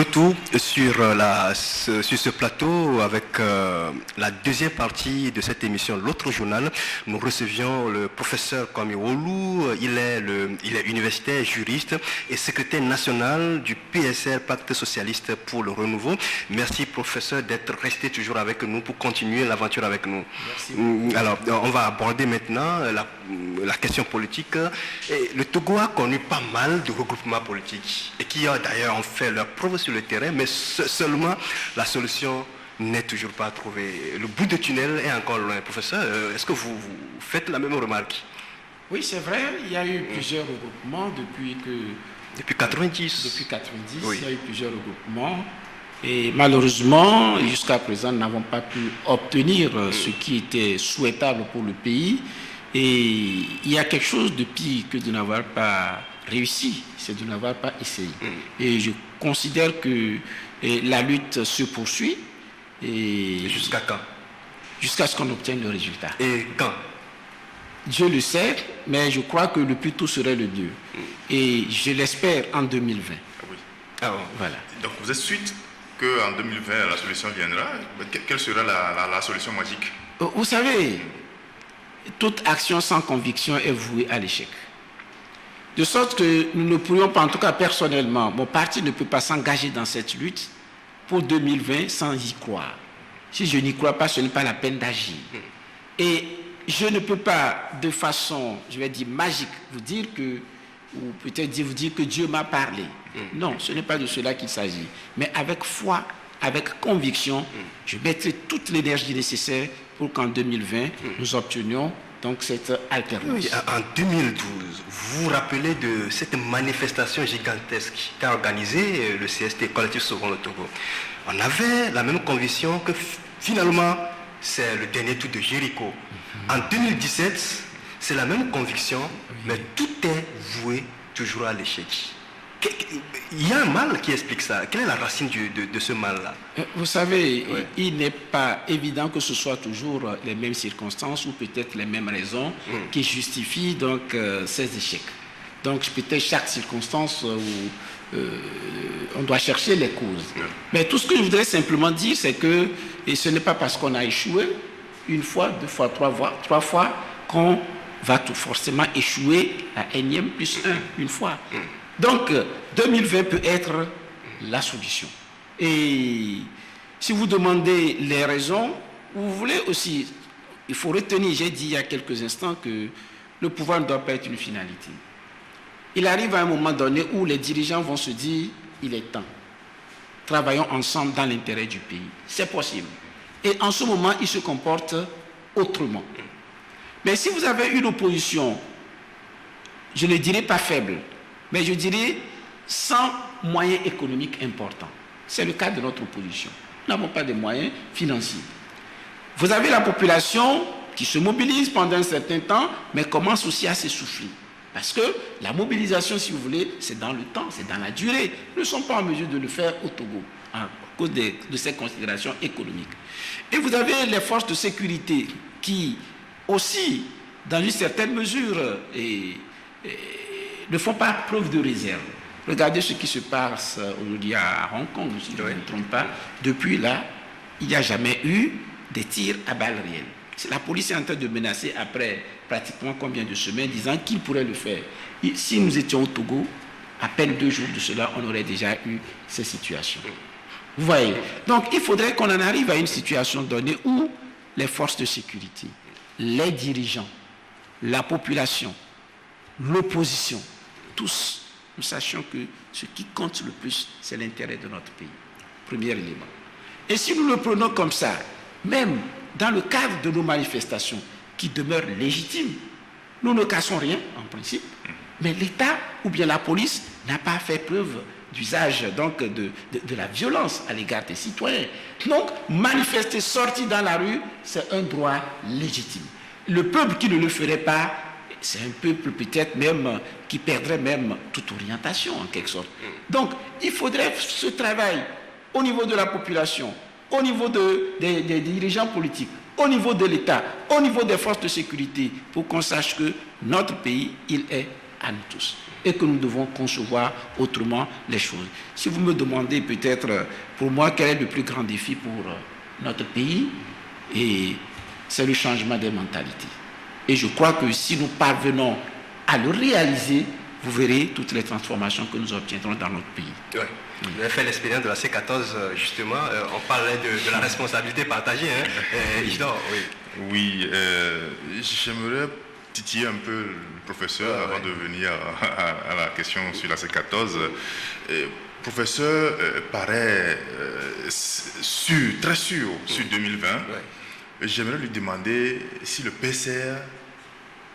Retour sur ce plateau avec la deuxième partie de cette émission, l'autre journal. Nous recevions le professeur Kwame Wolu. Il est universitaire, juriste et secrétaire national du PSR, Pacte Socialiste pour le Renouveau. Merci professeur d'être resté toujours avec nous pour continuer l'aventure avec nous. Merci. Alors, on va aborder maintenant la question politique. Et le Togo a connu pas mal de regroupements politiques et qui d'ailleurs ont fait leur preuve sur le terrain, mais seulement la solution n'est toujours pas trouvée. Le bout de tunnel est encore loin. Professeur, est-ce que vous faites la même remarque? Oui, c'est vrai, il y a eu plusieurs regroupements depuis 90. Depuis 90, oui. Il y a eu plusieurs regroupements. Et malheureusement, jusqu'à présent, nous n'avons pas pu obtenir ce qui était souhaitable pour le pays. Et il y a quelque chose de pire que de n'avoir pas réussi, c'est de n'avoir pas essayé. Et je considère que la lutte se poursuit. Et jusqu'à quand? Jusqu'à ce qu'on obtienne le résultat. Et quand? Dieu le sait, mais je crois que le plus tôt serait le mieux. Et je l'espère en 2020. Ah oui. Ah bon. Voilà. Donc vous êtes suite qu'en 2020 la solution viendra. Quelle sera la solution magique? Vous savez, toute action sans conviction est vouée à l'échec. De sorte que nous ne pourrions pas, en tout cas personnellement, mon parti ne peut pas s'engager dans cette lutte pour 2020 sans y croire. Si je n'y crois pas, ce n'est pas la peine d'agir. Et je ne peux pas, de façon, je vais dire, magique, vous dire que, ou peut-être vous dire que Dieu m'a parlé. Non, ce n'est pas de cela qu'il s'agit. Mais avec foi, avec conviction, je mettrai toute l'énergie nécessaire pour qu'en 2020, nous obtenions donc cette alternance. Oui, en 2012, vous vous rappelez de cette manifestation gigantesque qu'a organisée le CST, Collectif Sauvons le Togo. On avait la même conviction que finalement, c'est le dernier tour de Jéricho. En 2017, c'est la même conviction, mais tout est voué toujours à l'échec. Il y a un mal qui explique ça. Quelle est la racine de ce mal-là? Vous savez, il n'est pas évident que ce soit toujours les mêmes circonstances ou peut-être les mêmes raisons qui justifient donc ces échecs. Donc peut-être chaque circonstance où on doit chercher les causes. Mais tout ce que je voudrais simplement dire, c'est que et ce n'est pas parce qu'on a échoué une fois, deux fois, trois fois qu'on va tout forcément échouer à énième plus un, une fois. Donc, 2020 peut être la solution. Et si vous demandez les raisons, vous voulez aussi, il faut retenir, j'ai dit il y a quelques instants que le pouvoir ne doit pas être une finalité. Il arrive à un moment donné où les dirigeants vont se dire, il est temps. Travaillons ensemble dans l'intérêt du pays. C'est possible. Et en ce moment, ils se comportent autrement. Mais si vous avez une opposition, je ne dirais pas faible, mais je dirais sans moyens économiques importants. C'est le cas de notre opposition. Nous n'avons pas de moyens financiers. Vous avez la population qui se mobilise pendant un certain temps, mais commence aussi à s'essouffler. Parce que la mobilisation, si vous voulez, c'est dans le temps, c'est dans la durée. Nous ne sommes pas en mesure de le faire au Togo, à cause de ces considérations économiques. Et vous avez les forces de sécurité qui aussi, dans une certaine mesure, ne font pas preuve de réserve. Regardez ce qui se passe aujourd'hui à Hong Kong, si je ne me trompe pas. Depuis là, il n'y a jamais eu de tirs à balles réelles. La police est en train de menacer après pratiquement combien de semaines, disant qu'il pourrait le faire. Et si nous étions au Togo, à peine 2 jours de cela, on aurait déjà eu ces situations. Vous voyez? Donc, il faudrait qu'on en arrive à une situation donnée où les forces de sécurité, les dirigeants, la population, l'opposition, tous, nous sachions que ce qui compte le plus, c'est l'intérêt de notre pays. Premier élément. Et si nous le prenons comme ça, même dans le cadre de nos manifestations, qui demeurent légitimes, nous ne cassons rien, en principe, mais l'État ou bien la police n'a pas fait preuve d'usage donc de la violence à l'égard des citoyens. Donc, manifester, sortir dans la rue, c'est un droit légitime. Le peuple qui ne le ferait pas, c'est un peuple peut-être même qui perdrait même toute orientation en quelque sorte. Donc, il faudrait ce travail au niveau de la population, au niveau des dirigeants politiques, au niveau de l'État, au niveau des forces de sécurité, pour qu'on sache que notre pays, il est à nous tous et que nous devons concevoir autrement les choses. Si vous me demandez peut-être, pour moi, quel est le plus grand défi pour notre pays, et c'est le changement des mentalités. Et je crois que si nous parvenons à le réaliser, vous verrez toutes les transformations que nous obtiendrons dans notre pays. Ouais. Vous avez fait l'expérience de la C14, justement. On parlait de la responsabilité partagée. Isidore, oui. Oui, j'aimerais titiller un peu le professeur avant de venir à la question sur la C14. Professeur paraît très sûr sur 2020. Ouais. J'aimerais lui demander si le PCR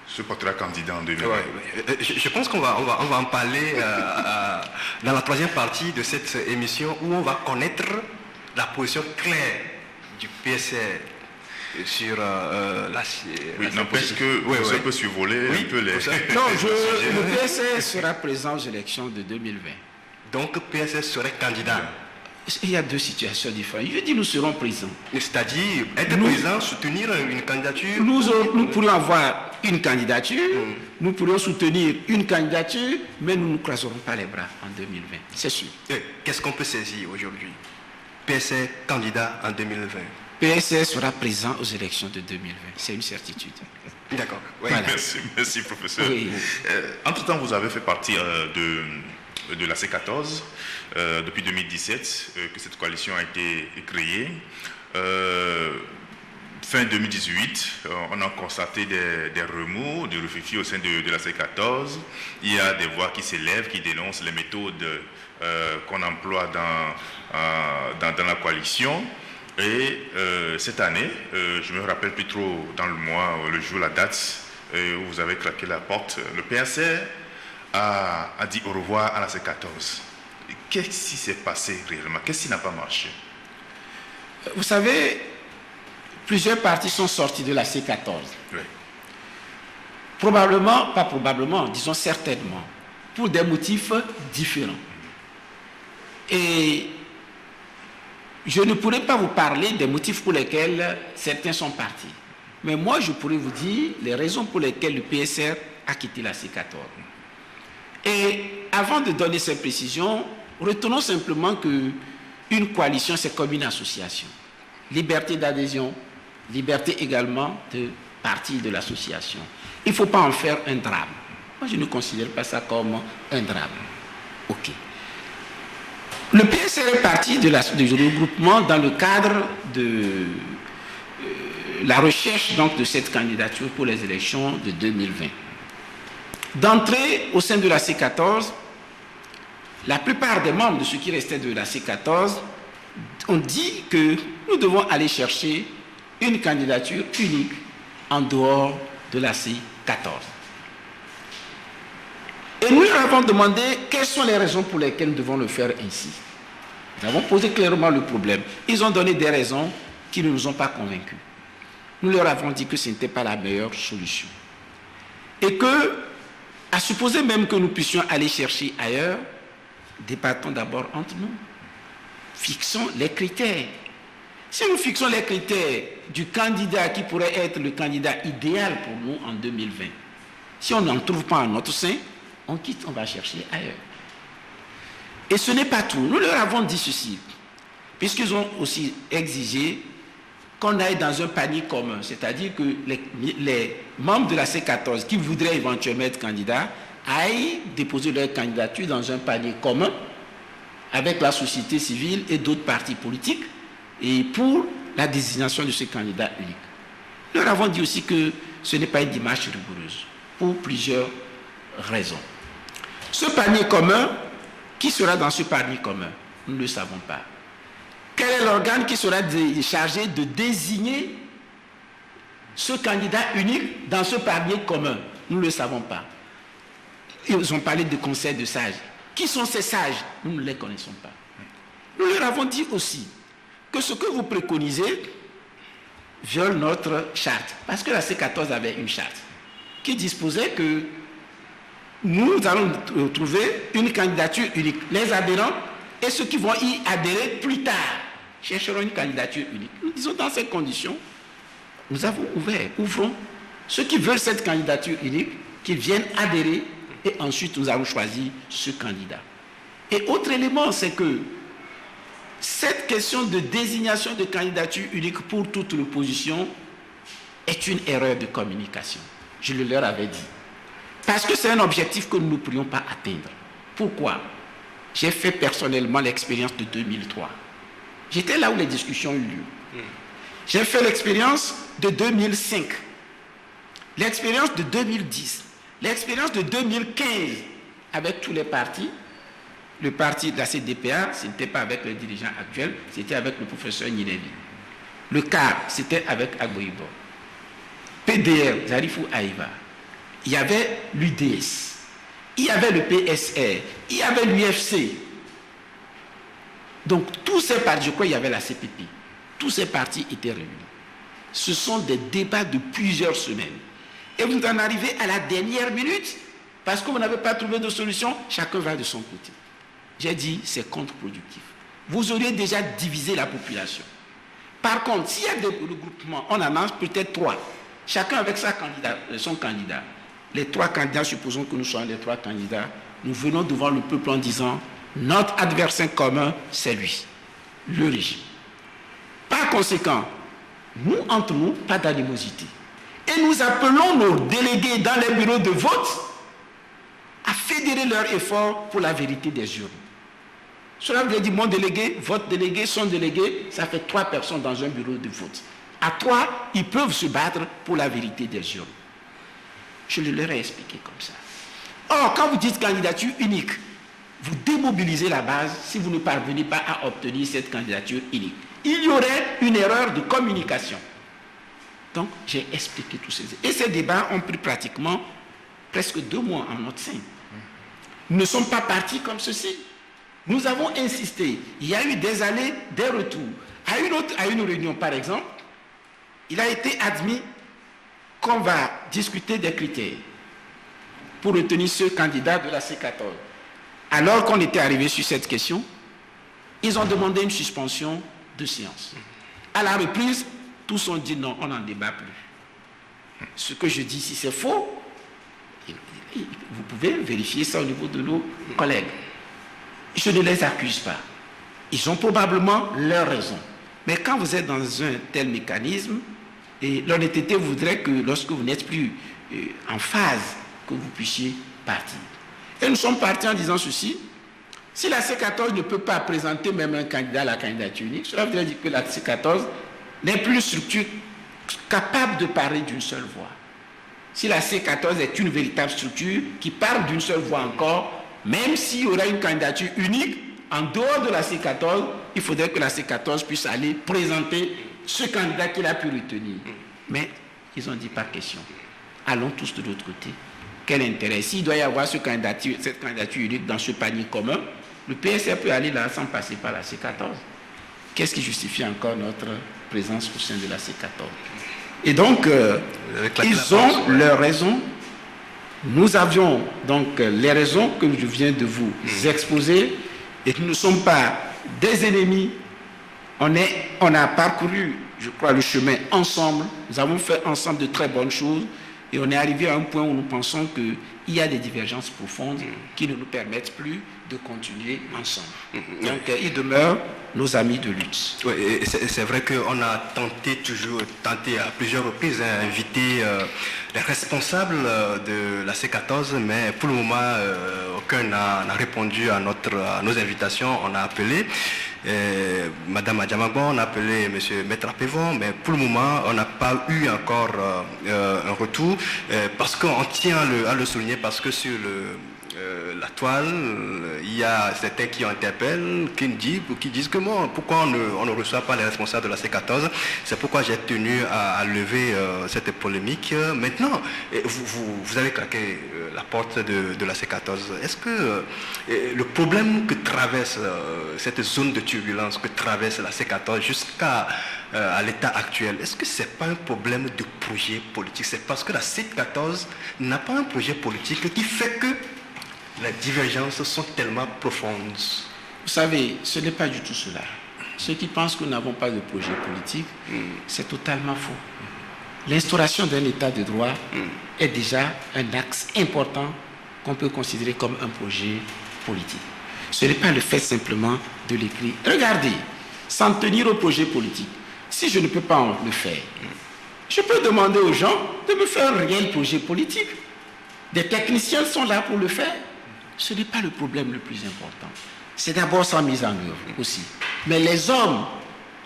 se portera candidat en 2020. Ouais. Je pense qu'on va en parler dans la troisième partie de cette émission où on va connaître la position claire du PCR sur la... Oui, n'empêche que ça peut survoler un peu les... Non, le PSR sera présent aux élections de 2020. Donc PSR serait candidat. Il y a deux situations différentes. Je dis nous serons présents. C'est-à-dire être présent, soutenir une candidature. Nous pourrions avoir une candidature, nous pourrions soutenir une candidature, mais nous ne croiserons pas les bras en 2020. C'est sûr. Qu'est-ce qu'on peut saisir aujourd'hui? PSR candidat en 2020. PSR sera présent aux élections de 2020. C'est une certitude. D'accord. Oui, voilà. Merci professeur. Oui. Entre-temps, vous avez fait partie de la C14 depuis 2017, que cette coalition a été créée. Fin 2018, on a constaté des remous, des refus au sein de la C14. Il y a des voix qui s'élèvent, qui dénoncent les méthodes qu'on emploie dans la coalition. Et cette année, je me rappelle plus trop dans le mois, le jour, la date, où vous avez claqué la porte, le PSR a dit au revoir à la C14. Qu'est-ce qui s'est passé réellement? Qu'est-ce qui n'a pas marché? Vous savez, plusieurs partis sont sortis de la C14. Oui. Probablement, pas probablement, disons certainement, pour des motifs différents. Et je ne pourrais pas vous parler des motifs pour lesquels certains sont partis. Mais moi, je pourrais vous dire les raisons pour lesquelles le PSR a quitté la C14. Et avant de donner ces précisions, retenons simplement qu'une coalition, c'est comme une association. Liberté d'adhésion, liberté également de partie de l'association. Il ne faut pas en faire un drame. Moi, je ne considère pas ça comme un drame. OK. Le PSR est parti du regroupement dans le cadre de la recherche donc, de cette candidature pour les élections de 2020. D'entrée au sein de la C14, la plupart des membres de ceux qui restaient de la C14 ont dit que nous devons aller chercher une candidature unique en dehors de la C14. Et nous leur avons demandé quelles sont les raisons pour lesquelles nous devons le faire ainsi. Nous avons posé clairement le problème. Ils ont donné des raisons qui ne nous ont pas convaincus. Nous leur avons dit que ce n'était pas la meilleure solution. Et que, à supposer même que nous puissions aller chercher ailleurs, débattons d'abord entre nous. Fixons les critères. Si nous fixons les critères du candidat qui pourrait être le candidat idéal pour nous en 2020, si on n'en trouve pas en notre sein, on quitte, on va chercher ailleurs. Et ce n'est pas tout. Nous leur avons dit ceci, puisqu'ils ont aussi exigé qu'on aille dans un panier commun, c'est-à-dire que les membres de la C14 qui voudraient éventuellement être candidats aillent déposer leur candidature dans un panier commun avec la société civile et d'autres partis politiques et pour la désignation de ce candidat unique. Nous leur avons dit aussi que ce n'est pas une démarche rigoureuse pour plusieurs raisons. Ce panier commun, qui sera dans ce panier commun? Nous ne le savons pas. Quel est l'organe qui sera chargé de désigner ce candidat unique dans ce panier commun? Nous ne le savons pas. Ils ont parlé de conseil de sages. Qui sont ces sages? Nous ne les connaissons pas. Nous leur avons dit aussi que ce que vous préconisez viole notre charte. Parce que la C14 avait une charte qui disposait que nous allons trouver une candidature unique. Les adhérents et ceux qui vont y adhérer plus tard chercheront une candidature unique. Nous disons dans ces conditions, nous avons ouvrons ceux qui veulent cette candidature unique, qu'ils viennent adhérer et ensuite nous allons choisir ce candidat. Et autre élément, c'est que cette question de désignation de candidature unique pour toute l'opposition est une erreur de communication. Je le leur avais dit. Parce que c'est un objectif que nous ne pourrions pas atteindre. Pourquoi? J'ai fait personnellement l'expérience de 2003. J'étais là où les discussions ont eu lieu. J'ai fait l'expérience de 2005, l'expérience de 2010, l'expérience de 2015 avec tous les partis. Le parti de la CDPA, ce n'était pas avec le dirigeant actuel, c'était avec le professeur Nilevi. Le CAR, c'était avec Agboibo. PDR, Zarifou Aïva. Il y avait l'UDS, il y avait le PSR, il y avait l'UFC. Donc tous ces partis, je crois qu'il y avait la CPP, tous ces partis étaient réunis. Ce sont des débats de plusieurs semaines. Et vous en arrivez à la dernière minute, parce que vous n'avez pas trouvé de solution, chacun va de son côté. J'ai dit, c'est contre-productif. Vous auriez déjà divisé la population. Par contre, s'il y a des regroupements, on en a peut-être 3. Chacun avec son candidat. Les 3 candidats, supposons que nous soyons les 3 candidats, nous venons devant le peuple en disant, notre adversaire commun, c'est lui, le régime. Par conséquent, nous, entre nous, pas d'animosité. Et nous appelons nos délégués dans les bureaux de vote à fédérer leurs efforts pour la vérité des urnes. Cela veut dire mon délégué, votre délégué, son délégué, ça fait 3 personnes dans un bureau de vote. À 3, ils peuvent se battre pour la vérité des urnes. Je le leur ai expliqué comme ça. Or, quand vous dites candidature unique, vous démobilisez la base si vous ne parvenez pas à obtenir cette candidature unique. Il y aurait une erreur de communication. Donc, j'ai expliqué tous ces... Et ces débats ont pris pratiquement presque 2 mois en notre sein. Nous ne sommes pas partis comme ceci. Nous avons insisté. Il y a eu des allées, des retours. À une réunion, par exemple, il a été admis qu'on va discuter des critères pour retenir ce candidat de la C14. Alors qu'on était arrivé sur cette question, ils ont demandé une suspension de séance. À la reprise, tous ont dit non, on n'en débat plus. Ce que je dis, si c'est faux, vous pouvez vérifier ça au niveau de nos collègues. Je ne les accuse pas. Ils ont probablement leurs raisons. Mais quand vous êtes dans un tel mécanisme, et l'honnêteté voudrait que lorsque vous n'êtes plus en phase, que vous puissiez partir. Et nous sommes partis en disant ceci, si la C14 ne peut pas présenter même un candidat à la candidature unique, cela voudrait dire que la C14 n'est plus une structure capable de parler d'une seule voix. Si la C14 est une véritable structure qui parle d'une seule voix encore, même s'il y aura une candidature unique, en dehors de la C14, il faudrait que la C14 puisse aller présenter ce candidat qu'il a pu retenir. Mais ils ont dit pas question. Allons tous de l'autre côté. Quel intérêt? S'il doit y avoir cette candidature unique dans ce panier commun, le PSR peut aller là sans passer par la C14. Qu'est-ce qui justifie encore notre présence au sein de la C14? Et donc, ils ont leurs raisons. Nous avions donc les raisons que je viens de vous exposer, et que nous ne sommes pas des ennemis. On a parcouru, je crois, le chemin ensemble. Nous avons fait ensemble de très bonnes choses, et on est arrivé à un point où nous pensons qu'il y a des divergences profondes qui ne nous permettent plus de continuer ensemble. Donc, ils demeurent nos amis de lutte. Oui, c'est vrai qu'on a tenté à plusieurs reprises d'inviter les responsables de la C14, mais pour le moment, aucun n'a répondu à nos invitations. On a appelé Madame Adjamagbo, on a appelé M. Maître Apévon, mais pour le moment, on n'a pas eu encore un retour, parce qu'on tient à le souligner, parce que sur la toile, il y a certains qui interpellent, qui disent que pourquoi on ne reçoit pas les responsables de la C14. C'est pourquoi j'ai tenu à lever cette polémique. Maintenant, vous avez claqué la porte de la C14. Est-ce que le problème que traverse cette zone de turbulence que traverse la C14 jusqu'à l'état actuel, est-ce que ce n'est pas un problème de projet politique? C'est parce que la C14 n'a pas un projet politique qui fait que les divergences sont tellement profondes. Vous savez, ce n'est pas du tout cela. Ceux qui pensent que nous n'avons pas de projet politique, c'est totalement faux. L'instauration d'un état de droit est déjà un axe important qu'on peut considérer comme un projet politique. Ce n'est pas le fait simplement de l'écrire. Regardez, s'en tenir au projet politique, si je ne peux pas le faire, je peux demander aux gens de me faire un réel projet politique. Des techniciens sont là pour le faire. Ce n'est pas le problème le plus important. C'est d'abord sa mise en œuvre aussi. Mais les hommes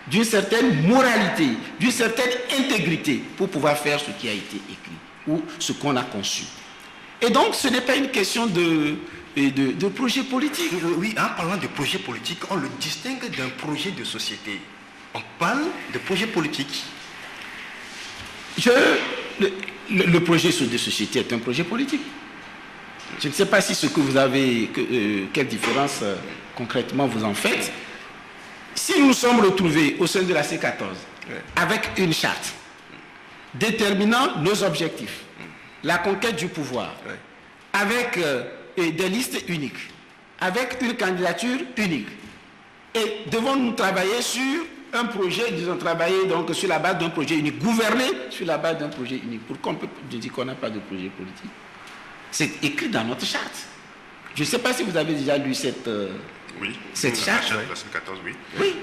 d'une certaine moralité, d'une certaine intégrité pour pouvoir faire ce qui a été écrit ou ce qu'on a conçu. Et donc, ce n'est pas une question de projet politique. Oui, en parlant de projet politique, on le distingue d'un projet de société. On parle de projet politique. Le projet de société est un projet politique. Je ne sais pas si ce que vous avez, quelle différence concrètement vous en faites. Si nous nous sommes retrouvés au sein de la C14 avec une charte déterminant nos objectifs, la conquête du pouvoir, avec des listes uniques, avec une candidature unique, et devons-nous travailler sur un projet, disons travailler donc sur la base d'un projet unique, gouverner sur la base d'un projet unique. Pourquoi on peut dire qu'on n'a pas de projet politique? C'est écrit dans notre charte. Je ne sais pas si vous avez déjà lu cette charte. La C14, oui. Oui.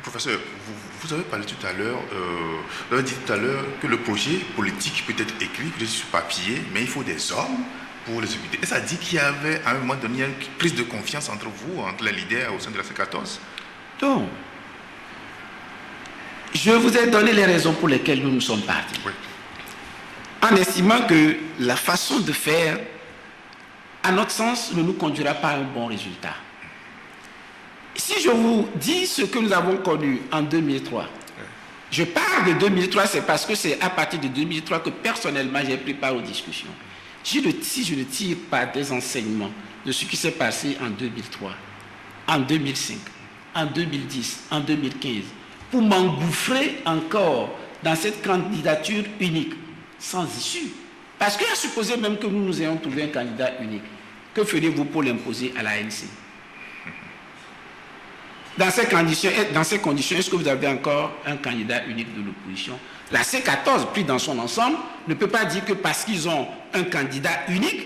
Professeur, vous avez parlé tout à l'heure, vous avez dit tout à l'heure que le projet politique peut être écrit, peut être sur papier, mais il faut des hommes pour l'exécuter. Et ça dit qu'il y avait à un moment donné une prise de confiance entre vous, entre les leaders au sein de la C14? Donc, je vous ai donné les raisons pour lesquelles nous sommes partis. Oui. En estimant que la façon de faire, à notre sens, ne nous conduira pas à un bon résultat. Si je vous dis ce que nous avons connu en 2003, je parle de 2003, c'est parce que c'est à partir de 2003 que personnellement j'ai pris part aux discussions. Si je ne tire pas des enseignements de ce qui s'est passé en 2003, en 2005, en 2010, en 2015, pour m'engouffrer encore dans cette candidature unique, sans issue. Parce qu'à supposer même que nous ayons trouvé un candidat unique, que feriez-vous pour l'imposer à l'ANC? Dans ces conditions, est-ce que vous avez encore un candidat unique de l'opposition? La C14, pris dans son ensemble, ne peut pas dire que parce qu'ils ont un candidat unique,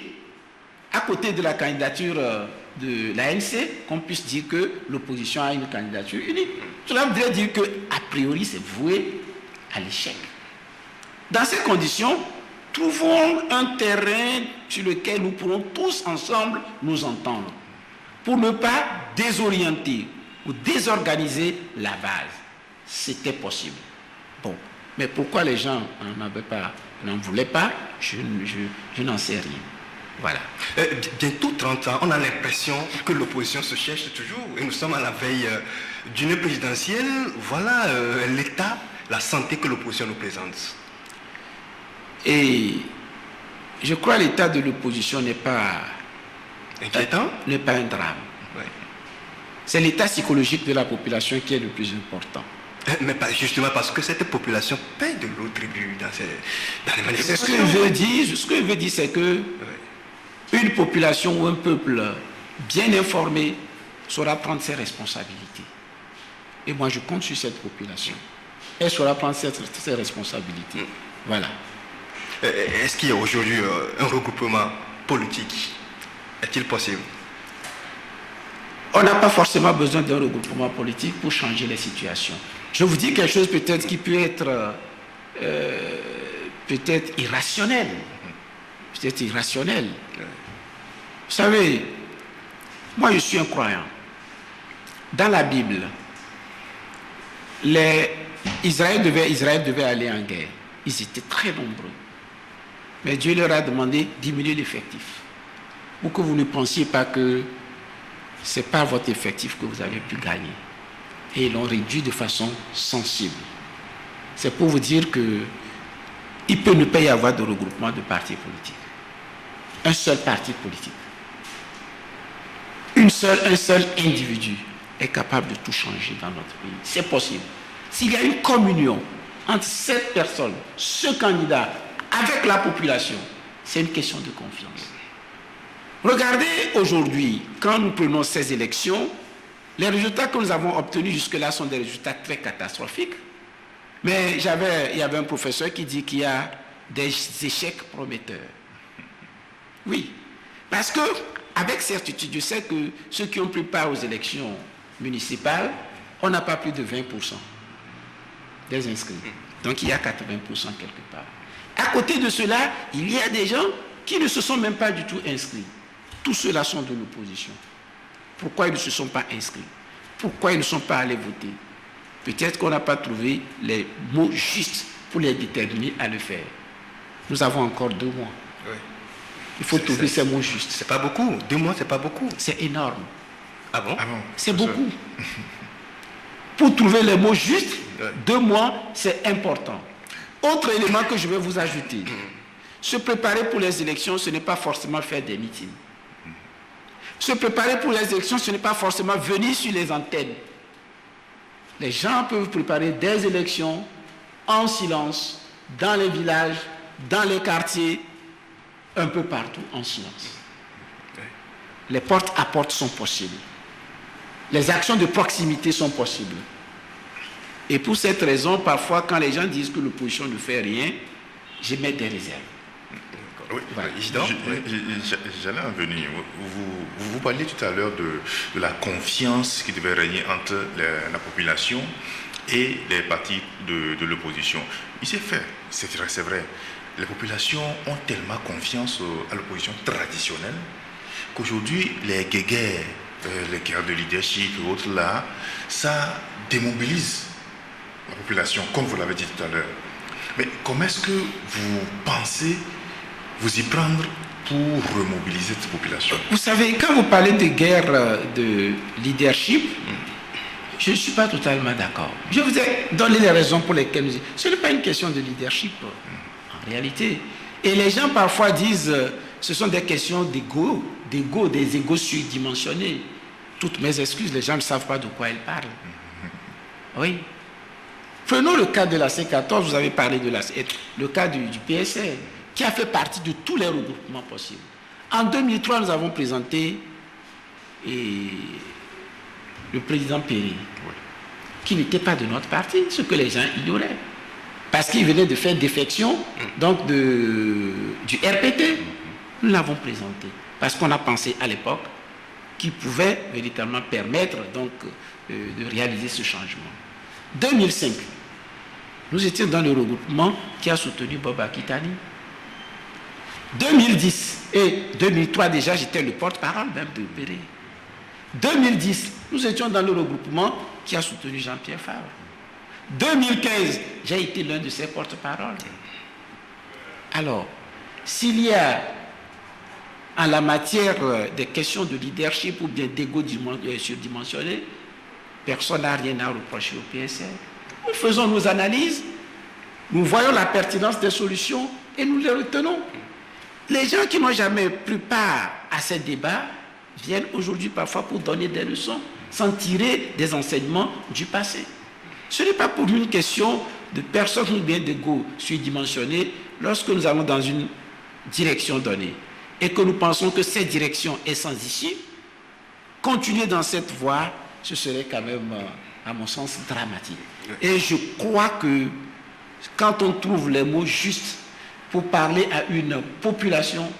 à côté de la candidature de l'ANC, qu'on puisse dire que l'opposition a une candidature unique. Cela voudrait dire qu'a priori, c'est voué à l'échec. Dans ces conditions, trouvons un terrain sur lequel nous pourrons tous ensemble nous entendre, pour ne pas désorienter ou désorganiser la base. C'était possible. Bon, mais pourquoi les gens n'en voulaient pas, je n'en sais rien. Voilà. Bientôt 30 ans, on a l'impression que l'opposition se cherche toujours. Et nous sommes à la veille d'une présidentielle. Voilà l'état, la santé que l'opposition nous présente. Et je crois que l'état de l'opposition n'est pas inquiétant, n'est pas un drame. Ouais. C'est l'état psychologique de la population qui est le plus important. Mais pas justement parce que cette population paie de l'eau tribut dans les manifestations. C'est ce que je veux dire. Ce que je veux dire, c'est que une population ou un peuple bien informé saura prendre ses responsabilités. Et moi, je compte sur cette population. Elle saura prendre ses responsabilités. Voilà. Est-ce qu'il y a aujourd'hui un regroupement politique? Est-il possible? On n'a pas forcément besoin d'un regroupement politique pour changer les situations. Je vous dis quelque chose peut-être qui peut être peut-être irrationnel. Peut-être irrationnel. Vous savez, moi je suis un croyant. Dans la Bible, Israël devait aller en guerre. Ils étaient très nombreux. Mais Dieu leur a demandé de diminuer l'effectif. Pour que vous ne pensiez pas que ce n'est pas votre effectif que vous avez pu gagner. Et ils l'ont réduit de façon sensible. C'est pour vous dire qu'il ne peut ne pas y avoir de regroupement de partis politiques. Un seul parti politique. Un seul individu est capable de tout changer dans notre pays. C'est possible. S'il y a une communion entre cette personne, ce candidat, avec la population, c'est une question de confiance. Regardez aujourd'hui, quand nous prenons ces élections, les résultats que nous avons obtenus jusque-là sont des résultats très catastrophiques. Mais il y avait un professeur qui dit qu'il y a des échecs prometteurs. Oui, Parce que, avec certitude, je sais que ceux qui ont pris part aux élections municipales, on n'a pas plus de 20% des inscrits. Donc il y a 80% quelque part. À côté de cela, il y a des gens qui ne se sont même pas du tout inscrits. Tous ceux-là sont de l'opposition. Pourquoi ils ne se sont pas inscrits? Pourquoi ils ne sont pas allés voter? Peut-être qu'on n'a pas trouvé les mots justes pour les déterminer à le faire. Nous avons encore 2 mois. Oui. Il faut trouver ces mots justes. C'est pas beaucoup. 2 mois, c'est pas beaucoup. C'est énorme. Ah bon? C'est beaucoup. Pour trouver les mots justes, 2 mois, c'est important. Autre élément que je vais vous ajouter. Se préparer pour les élections, ce n'est pas forcément faire des meetings. Se préparer pour les élections, ce n'est pas forcément venir sur les antennes. Les gens peuvent préparer des élections en silence, dans les villages, dans les quartiers, un peu partout en silence. Les porte à porte sont possibles. Les actions de proximité sont possibles. Et pour cette raison, parfois, quand les gens disent que l'opposition ne fait rien, je mets des réserves. Oui, voilà. J'allais en venir. Vous parliez tout à l'heure de la confiance qui devait régner entre la population et les partis de l'opposition. Il s'est fait, c'est vrai. Les populations ont tellement confiance à l'opposition traditionnelle qu'aujourd'hui, les guéguerres, les guerres de leadership et autres là, ça démobilise la population, comme vous l'avez dit tout à l'heure. Mais comment est-ce que vous pensez vous y prendre pour remobiliser cette population? Vous savez, quand vous parlez de guerre de leadership, je ne suis pas totalement d'accord. Je vous ai donné les raisons pour lesquelles nous... Ce n'est pas une question de leadership, en réalité. Et les gens parfois disent, ce sont des questions d'ego, des égos surdimensionnés. Toutes mes excuses, les gens ne savent pas de quoi ils parlent. Oui. Prenons le cas de la C14, vous avez parlé de le cas du PSR, qui a fait partie de tous les regroupements possibles. En 2003, nous avons présenté le président Péry, qui n'était pas de notre parti, ce que les gens ignoraient. Parce qu'il venait de faire défection donc du RPT. Nous l'avons présenté. Parce qu'on a pensé à l'époque qu'il pouvait véritablement permettre donc, de réaliser ce changement. 2005, nous étions dans le regroupement qui a soutenu Bob Akitani. 2010 et 2003 déjà, j'étais le porte-parole même de Péry. 2010, nous étions dans le regroupement qui a soutenu Jean-Pierre Favre. 2015, j'ai été l'un de ses porte-paroles. Alors, s'il y a en la matière des questions de leadership ou bien d'égo surdimensionné, personne n'a rien à reprocher au PSR. Nous faisons nos analyses, nous voyons la pertinence des solutions et nous les retenons. Les gens qui n'ont jamais pris part à ces débats viennent aujourd'hui parfois pour donner des leçons, sans tirer des enseignements du passé. Ce n'est pas pour une question de personne ou bien d'égo surdimensionné lorsque nous allons dans une direction donnée et que nous pensons que cette direction est sans issue. Continuer dans cette voie, ce serait quand même, à mon sens, dramatique. Et je crois que quand on trouve les mots justes pour parler à une population,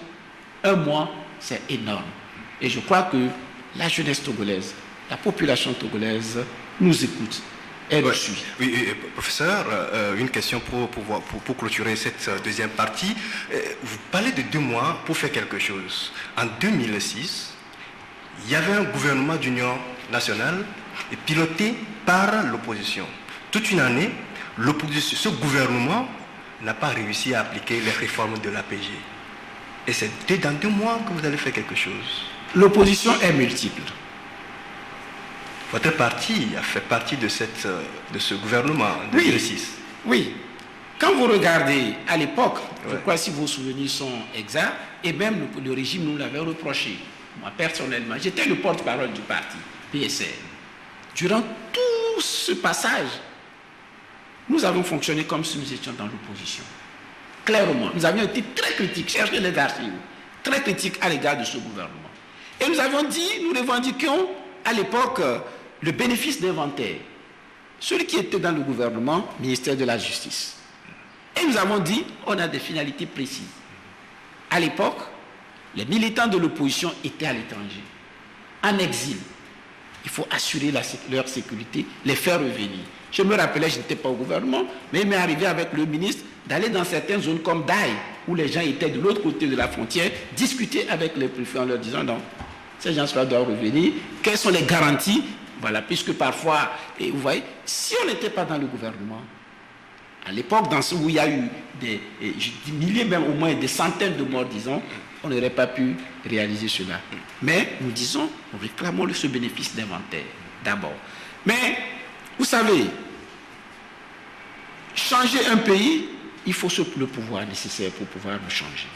1 mois, c'est énorme. Et je crois que la jeunesse togolaise, la population togolaise nous écoute. Elle nous suit. Oui, professeur, une question pour clôturer cette deuxième partie. Vous parlez de 2 mois pour faire quelque chose. En 2006, il y avait un gouvernement d'union nationale piloté par l'opposition. Toute une année, ce gouvernement n'a pas réussi à appliquer les réformes de l'APG. Et c'est dans 2 mois que vous allez faire quelque chose. L'opposition est multiple. Votre parti a fait partie de ce gouvernement de 2006. Oui. Quand vous regardez à l'époque, je crois si vos souvenirs sont exacts, et même le régime nous l'avait reproché. Moi, personnellement, j'étais le porte-parole du parti, PSR. Durant tout ce passage, nous avons fonctionné comme si nous étions dans l'opposition. Clairement, nous avions été très critiques, cherchez les archives, très critiques à l'égard de ce gouvernement. Et nous avions dit, nous revendiquions à l'époque le bénéfice d'inventaire. Celui qui était dans le gouvernement, ministère de la Justice. Et nous avons dit, on a des finalités précises. À l'époque, Les militants de l'opposition étaient à l'étranger, en exil. Il faut assurer leur sécurité, les faire revenir. Je me rappelais, je n'étais pas au gouvernement, mais il m'est arrivé avec le ministre d'aller dans certaines zones comme Daï, où les gens étaient de l'autre côté de la frontière, discuter avec les préfets en leur disant non, ces gens-là doivent revenir. Quelles sont les garanties? Voilà, puisque parfois, et vous voyez, si on n'était pas dans le gouvernement, à l'époque, où il y a eu des milliers, même au moins des centaines de morts, disons, on n'aurait pas pu réaliser cela. Mais nous disons, nous réclamons ce bénéfice d'inventaire, d'abord. Mais, vous savez, changer un pays, il faut le pouvoir nécessaire pour pouvoir le changer.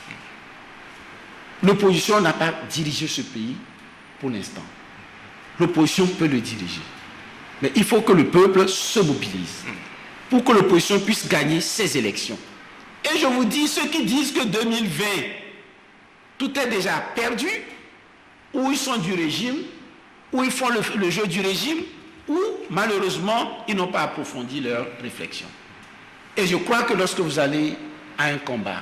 L'opposition n'a pas dirigé ce pays pour l'instant. L'opposition peut le diriger. Mais il faut que le peuple se mobilise pour que l'opposition puisse gagner ses élections. Et je vous dis, ceux qui disent que 2020, tout est déjà perdu, ou ils sont du régime, ou ils font le jeu du régime, ou malheureusement, ils n'ont pas approfondi leur réflexion. Et je crois que lorsque vous allez à un combat,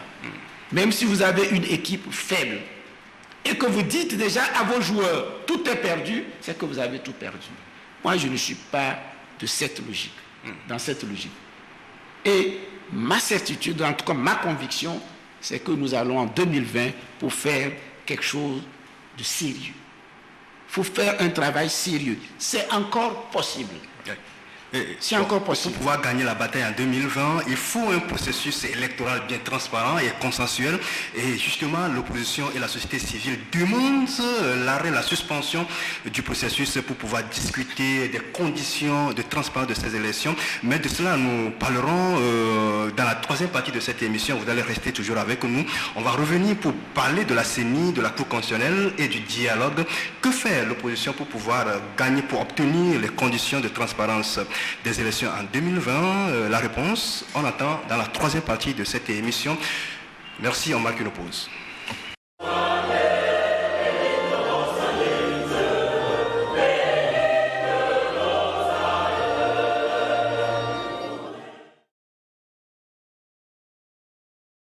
même si vous avez une équipe faible, et que vous dites déjà à vos joueurs, tout est perdu, c'est que vous avez tout perdu. Moi, je ne suis pas de cette logique, dans cette logique. Et ma certitude, en tout cas ma conviction, c'est que nous allons en 2020 pour faire quelque chose de sérieux. Il faut faire un travail sérieux. C'est encore possible. C'est encore possible. Pour pouvoir gagner la bataille en 2020, il faut un processus électoral bien transparent et consensuel. Et justement, l'opposition et la société civile demandent l'arrêt, la suspension du processus pour pouvoir discuter des conditions de transparence de ces élections. Mais de cela, nous parlerons dans la troisième partie de cette émission. Vous allez rester toujours avec nous. On va revenir pour parler de la CENI, de la Cour constitutionnelle et du dialogue. Que fait l'opposition pour pouvoir gagner, pour obtenir les conditions de transparence des élections en 2020? La réponse, on attend dans la troisième partie de cette émission. Merci, on marque une pause.